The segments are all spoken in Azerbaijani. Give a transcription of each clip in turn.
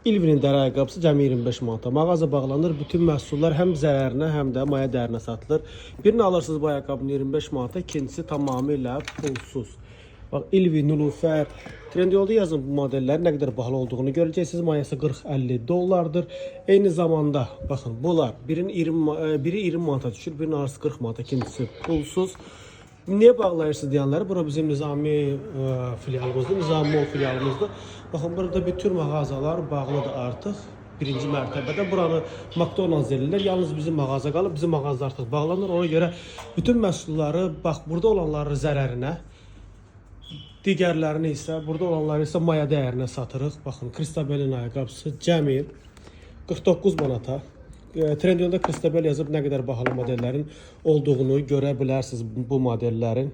İlvinin dərə ayaqqabısı cəmi 25 manata. Mağaza bağlanır. Bütün məhsullar həm zərərinə, həm də maya dərinə satılır. Birini alırsınız bu ayaqqabını 25 manata, ikincisi tamamilə pulsuz. Bax, İlvi, Nilufər, Trendyolda yazın bu modellərin nə qədər bahalı olduğunu görəcəksiniz. Mayası 40-50 dollardır. Eyni zamanda, baxın, bunlar biri 20 manata düşür, birinin arası 40 manata, ikincisi pulsuz. Niye bağlayırsınız diyenler? Bura bizim Nizami filialımızdır, Nizami Mall filialımızdır. Bakın burada bütün mağazalar bağlıdır artıq. Birinci mərtəbədə buranı McDonald's edirlər. Yalnız bizim mağaza qalıb, bizim mağaza artıq bağlanır. Ona görə bütün məhsulları, bax, burada olanları zərərinə, digərlərini isə, burada olanları isə maya dəyərinə satırıq. Baxın, Christabel'in ayaqqabısı cəmi 49 manata. Trendyolda Christabel yazıb nə qədər bahalı modellərin olduğunu görə bilərsiniz bu modellərin.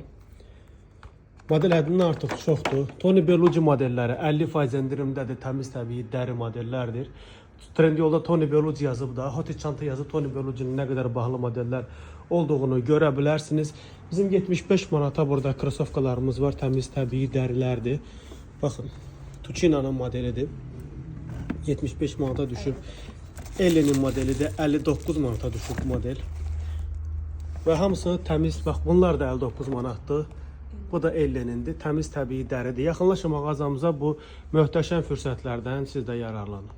Model həddindən artıq çoxdur. Tony Berlucci modelləri 50% endirimdədir, təmiz təbii dəri modellərdir. Trendyolda Tony Berlucci yazıb da, Hoti çanta yazıb Tony Berlucci'nin nə qədər bahalı modellər olduğunu görə bilərsiniz. Bizim 75 manata burada krosovkalarımız var, təmiz təbii dərilərdir. Baxın, Tuchina'nın modelidir. 75 manata düşüb. Ellenin modeli də 59 manata düşüb model. Və hamısı təmiz, bax bunlar da 59 manatdır. Bu da Ellenindir, təmiz təbii dəridir. Yaxınlaşın mağazamıza, bu möhtəşəm fürsətlərdən siz də yararlanın.